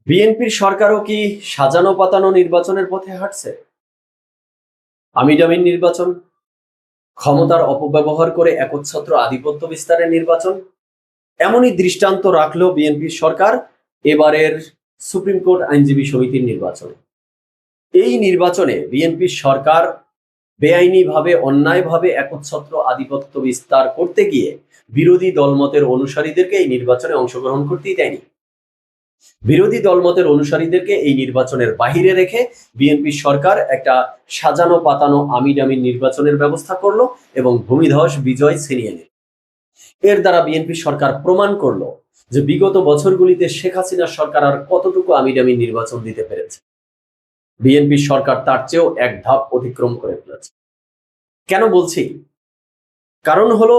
বিএনপির সরকারও কি সাজানো পাতানো নির্বাচনের পথে হাঁটছে? আমিডামিন নির্বাচন, ক্ষমতার অপব্যবহার করে একচ্ছত্র আধিপত্য বিস্তারের নির্বাচন, এমনই দৃষ্টান্ত রাখলো বিএনপির সরকার এবারের সুপ্রিম কোর্ট আইনজীবী সমিতির নির্বাচনে। এই নির্বাচনে বিএনপির সরকার বেআইনিভাবে অন্যায়ভাবে একচ্ছত্র আধিপত্য বিস্তার করতে গিয়ে বিরোধী দলমতের অনুসারীদেরকে এই নির্বাচনে অংশগ্রহণ করতেই দেয়নি। বিরোধী দলমতের অনুসারীদেরকে এই নির্বাচনের বাহিরে রেখে বিএনপি সরকার একটা সাজানো পাতানো আমিডামিন নির্বাচনের ব্যবস্থা করলো এবং ভূমিধস বিজয় ছিনিয়ে নিল। এর দ্বারা বিএনপি সরকার প্রমাণ করলো যে বিগত বছরগুলিতে শেখ হাসিনার সরকার আর কতটুকু আমিডামিন নির্বাচন দিতে পেরেছে। বিএনপি সরকার তার চেয়েও এক ধাপ অতিক্রম করে ফেলেছে। কেন বলছি? কারণ হলো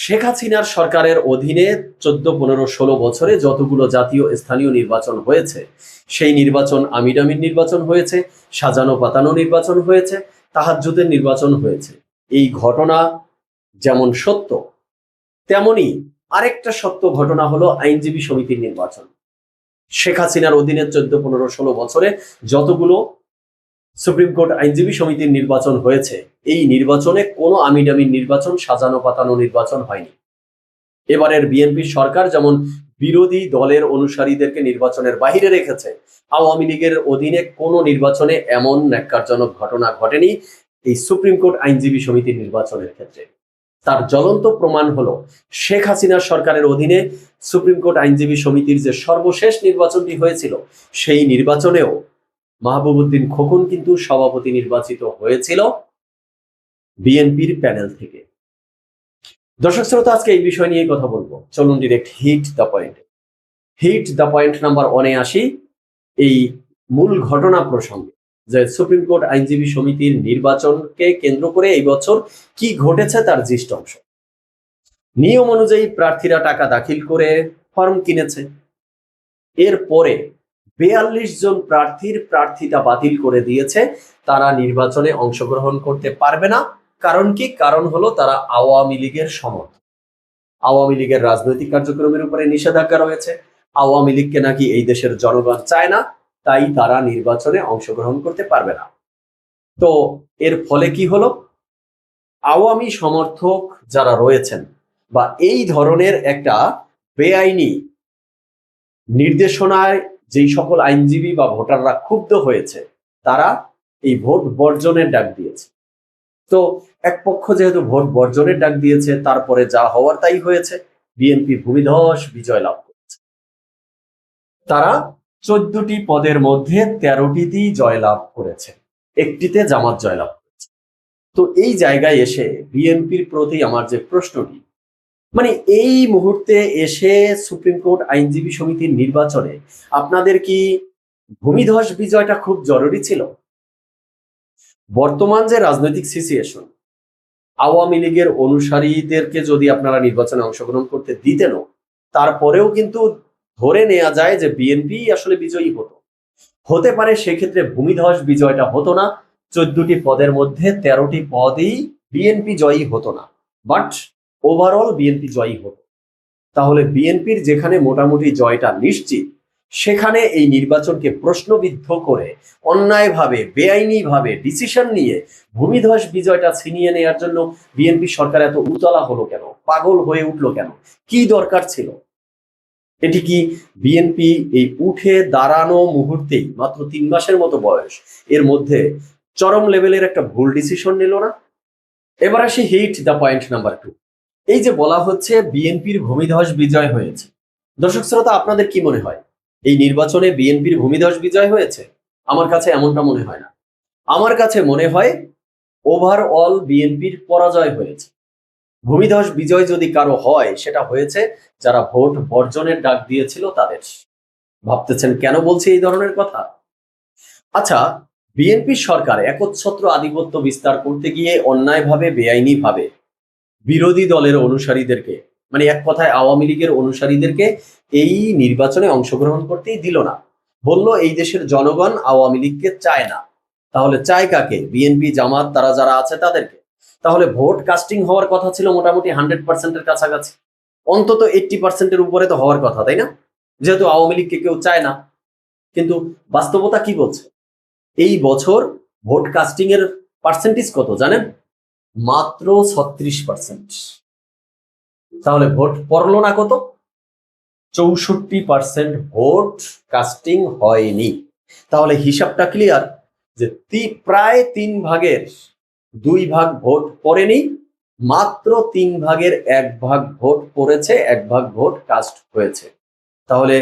শেখ হাসিনার সরকারের অধীনে 14, 15, 16 বছরে যতগুলো জাতীয় স্থানীয় নির্বাচন হয়েছে, সেই নির্বাচন আমিডামিন নির্বাচন হয়েছে, সাজানো পাতানো নির্বাচন হয়েছে, তাহাজ্জুদের নির্বাচন হয়েছে। এই ঘটনা যেমন সত্য, তেমনি আরেকটা সত্য ঘটনা হলো আইনজীবী সমিতির নির্বাচন। শেখ হাসিনার অধীনে 14, 15, 16 বছরে যতগুলো সুপ্রিম কোর্ট আইনজীবী সমিতির নির্বাচন হয়েছে, এই নির্বাচনে কোনো আমিডামিন নির্বাচন, সাজানো পাতানো নির্বাচন হয়নি। এবারের বিএনপি সরকার যেমন বিরোধী দলের অনুসারীদেরকে নির্বাচনের বাহিরে রেখেছে, আওয়ামী লীগের অধীনে কোনো নির্বাচনে এমন ন্যাক্কারজনক ঘটনা ঘটেনি এই সুপ্রিম কোর্ট আইনজীবী সমিতির নির্বাচনের ক্ষেত্রে। তার জ্বলন্ত প্রমাণ হলো শেখ হাসিনার সরকারের অধীনে সুপ্রিম কোর্ট আইনজীবী সমিতির যে সর্বশেষ নির্বাচনটি হয়েছিল, সেই নির্বাচনেও মাহবুব উদ্দিন খোকন কিন্তু সভাপতি নির্বাচিত হয়েছিল বিএনপির প্যানেল থেকে। দর্শক শ্রোতা, আজকে এই বিষয় নিয়ে কথা বলবো। চলুন direct hit the point. Hit the point number 1-এ আসি, এই মূল ঘটনা প্রসঙ্গে যে সুপ্রিম কোর্ট আইনজীবী সমিতির নির্বাচনকে কেন্দ্র করে এই বছর কি ঘটেছে তার জিষ্ট অংশ। নিয়ম অনুযায়ী প্রার্থীরা টাকা দাখিল করে ফর্ম কিনেছে। এরপরে 42 জন প্রার্থীর প্রার্থিতা বাতিল করে দিয়েছে। তারা নির্বাচনে অংশগ্রহণ করতে পারবে না। কারণ কি? কারণ হলো তারা আওয়ামী লীগের সমর্থক। আওয়ামী লীগের রাজনৈতিক কার্যক্রমের উপরে নিষেধাজ্ঞা রয়েছে। আওয়ামী লীগকে নাকি এই দেশের জনগণ চায় না, তাই তারা নির্বাচনে অংশগ্রহণ করতে পারবে না। তো এর ফলে কি হলো? আওয়ামী সমর্থক যারা রয়েছেন বা এই ধরনের একটা বেআইনি নির্দেশনায় যেই সকল আইনজীবী বা ভোটাররা ক্ষুব্ধ হয়েছে, তারা এই ভোট বর্জনের ডাক দিয়েছে। তো এক পক্ষ যেহেতু ভোট বর্জনের ডাক দিয়েছে, তারপরে যা হওয়ার তাই হয়েছে। বিএনপি ভূমিধস বিজয় লাভ করেছে। তারা 14টি পদের মধ্যে 13টিতেই জয়লাভ করেছে, একটিতে জামাত জয়লাভ করেছে। তো এই জায়গায় এসে বিএনপির প্রতি আমার যে প্রশ্নটি, মানে এই মুহূর্তে এসে সুপ্রিম কোর্ট আইনজীবী সমিতির নির্বাচনে আপনাদের কি ভূমিধস বিজয়টা খুব জরুরি ছিল? বর্তমান যে রাজনৈতিক সিচুয়েশন, আওয়ামী লীগের অনুসারীদেরকে যদি আপনারা নির্বাচনে অংশগ্রহণ করতে দিতেনও, তারপরেও কিন্তু ধরে নেওয়া যায় যে বিএনপি আসলে বিজয়ী হতে পারে। সেক্ষেত্রে ভূমিধস বিজয়টা হতো না। 14টি পদের মধ্যে 13টি পদই বিএনপি জয়ী হতো না, বাট ওভারঅল বিএনপি জয়ী হতো। তাহলে বিএনপির যেখানে মোটামুটি জয়টা নিশ্চিত, সেখানে এই নির্বাচনকে প্রশ্নবিদ্ধ করে অন্যায়ভাবে বেআইনিভাবে ডিসিশন নিয়ে ভূমিধস বিজয়টা ছিনিয়ে নেওয়ার জন্য বিএনপি সরকার এত উতলা হলো কেন? পাগল হয়ে উঠলো কেন? কি দরকার ছিল? এটি কি বিএনপি এই উঠে দাঁড়ানো মুহূর্তেই, মাত্র 3 মাসের মতো বয়স, এর মধ্যে চরম লেভেলের একটা ভুল ডিসিশন নিল না? এবার আসি হিট দ্য পয়েন্ট নাম্বার 2। এই যে বলা হচ্ছে বিএনপির ভূমিধস বিজয় হয়েছে, দর্শক শ্রোতা, আপনাদের কি মনে হয় এই নির্বাচনে বিএনপির ভূমিধস বিজয় হয়েছে? আমার কাছে এমনটা মনে হয় না। আমার কাছে মনে হয় ওভারঅল বিএনপির পরাজয় হয়েছে। ভূমিধস বিজয় যদি কারো হয়, সেটা হয়েছে যারা ভোট বর্জনের ডাক দিয়েছিল তাদের। ভাবতেছেন কেন বলছি এই ধরনের কথা? আচ্ছা, বিএনপি সরকার একচ্ছত্র আধিপত্য বিস্তার করতে গিয়ে অন্যায়ভাবে বেআইনিভাবে বিরোধী দলের অনুসারীদেরকে, মানে এক কথায় আওয়ামী লীগের অনুসারীদেরকে এই নির্বাচনে অংশগ্রহণ করতেই দিল না। বলল এই দেশের জনগণ আওয়ামী লীগকে চায় না। তাহলে চায় কাকে? বিএনপি, জামাত, তারা যারা আছে তাদেরকে। তাহলে ভোট কাস্টিং হওয়ার কথা ছিল মোটামুটি 100%-এর কাছাকাছি, অন্তত 80%-এর উপরে তো হওয়ার কথা, তাই না? যেহেতু আওয়ামী লীগকে কেউ চায় না। কিন্তু বাস্তবতা কি বলছে? এই বছর ভোট কাস্টিং এর পার্সেন্টেজ কত জানেন? মাত্র 36%। তাহলে ভোট পড়লো না কত? 64% ভোট কাস্টিং হয়নি। তাহলে হিসাবটা ক্লিয়ার যে প্রায় 3 ভাগের 2 ভাগ ভোট পড়েনি, মাত্র 3 ভাগের 1 ভাগ ভোট পড়েছে, 1 ভাগ ভোট কাস্ট হয়েছে। তাহলে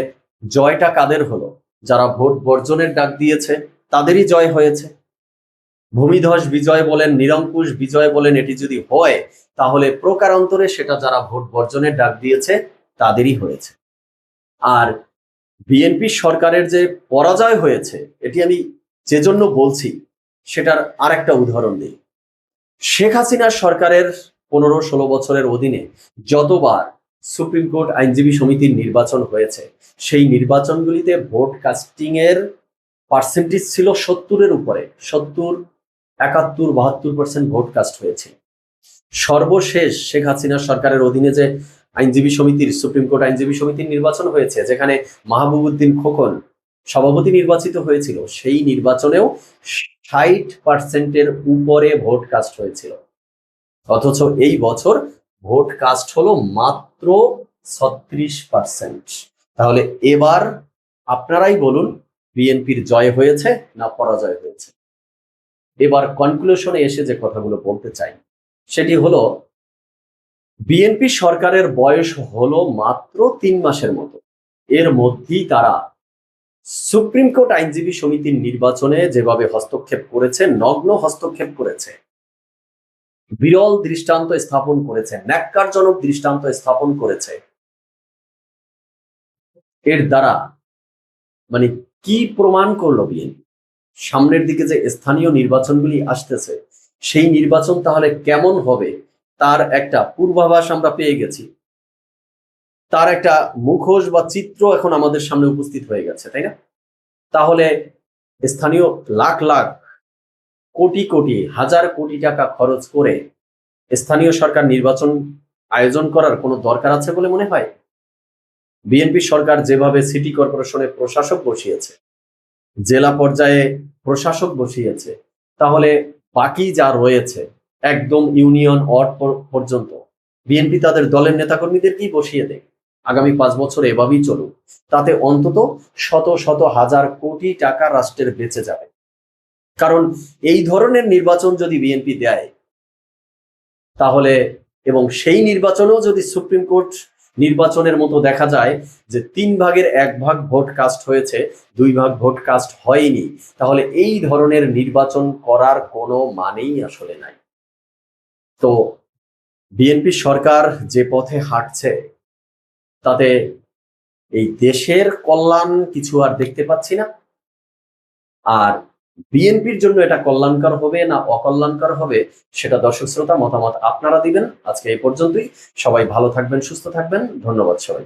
জয়টা কাদের হলো? যারা ভোট বর্জনের ডাক দিয়েছে তাদেরই জয় হয়েছে। ভূমিধস বিজয় বলেন, নিরঙ্কুশ বিজয় বলেন, এটি যদি হয় তাহলে প্রকারান্তরে সেটা যারা ভোট বর্জনের ডাক দিয়েছে তাদেরই হয়েছে। আর বিএনপি সরকারের যে পরাজয় হয়েছে, এটি আমি যে জন্য বলছি সেটার আরেকটা উদাহরণ দিই। শেখ হাসিনার সরকারের 15-16 বছরের অধীনে যতবার সুপ্রিম কোর্ট আইনজীবী সমিতির নির্বাচন হয়েছে, সেই নির্বাচনগুলিতে ভোট কাস্টিং এর পার্সেন্টেজ ছিল 70-এর উপরে। 70, 71, 72% ভোট কাস্ট হয়েছে। সর্বশেষ শেখ হাসিনার সরকারের অধীনে যে আইনজীবী সমিতির, সুপ্রিম কোর্ট আইনজীবী সমিতির নির্বাচন হয়েছে, যেখানে মাহবুবউদ্দিন খোকন সভাপতি নির্বাচিত হয়েছিল, সেই নির্বাচনেও 60%-এর উপরে ভোট কাস্ট হয়েছিল। অথচ এই বছর ভোট কাস্ট হলো মাত্র 36%। তাহলে এবার আপনারাই বলুন, বিএনপির জয় হয়েছে না পরাজয় হয়েছে? এবার কনক্লুশনে এসে যে কথাগুলো বলতে চাই সেটি হলো, বিএনপি সরকারের বয়স হলো মাত্র 3 মাসের মতো। এর মধ্যেই তারা সুপ্রিম কোর্ট আইনজীবী সমিতির নির্বাচনে যেভাবে হস্তক্ষেপ করেছে, নগ্ন হস্তক্ষেপ করেছে, বিরল দৃষ্টান্ত স্থাপন করেছে, ন্যাক্কারজনক দৃষ্টান্ত স্থাপন করেছে, এর দ্বারা মানে কি প্রমাণ করলো বিএনপি? সামনের দিকে যে স্থানীয় নির্বাচনগুলি আসতেছে, সেই নির্বাচন তাহলে কেমন হবে তার একটা পূর্বাভাস আমরা পেয়ে গেছি। তার একটা মুখোশ বা চিত্র এখন আমাদের সামনে উপস্থিত হয়ে গেছে, তাই না? তাহলে স্থানীয় লাখ লাখ, কোটি কোটি, হাজার কোটি টাকা খরচ করে স্থানীয় সরকার নির্বাচন আয়োজন করার কোনো দরকার আছে বলে মনে হয়? বিএনপি সরকার যেভাবে সিটি কর্পোরেশনে প্রশাসক বসিয়েছে, জেলা পর্যায়ে প্রশাসক বসিয়েছে, তাহলে বাকি যা রয়েছে একদম ইউনিয়ন ওয়ার্ড পর্যন্ত বিএনপি তাদের দলের নেতাকর্মীদেরকেই বসিয়ে দেয়। আগামী 5 বছর এভাবেই চলুক, তাতে অন্তত শত শত হাজার কোটি টাকা রাষ্ট্রের বেঁচে যাবে। কারণ এই ধরনের নির্বাচন যদি বিএনপি দেয় তাহলে, এবং সেই নির্বাচনেও যদি সুপ্রিম কোর্ট নির্বাচনের মতো দেখা যায় যে 3 ভাগের 1 ভাগ ভোট কাস্ট হয়েছে, 2 ভাগ ভোট কাস্ট হয়নি, তাহলে এই ধরনের নির্বাচন করার কোনো মানেই আসলে নাই। তো বিএনপি সরকার যে পথে হাঁটছে তাতে এই দেশের কল্যাণ কিছু আর দেখতে পাচ্ছি না। আর বিএনপির জন্য এটা কল্যাণকর হবে না অকল্যাণকর হবে সেটা দর্শক শ্রোতা মতামত আপনারা দিবেন। আজকে এই পর্যন্তই। সবাই ভালো থাকবেন, সুস্থ থাকবেন। ধন্যবাদ সবাই।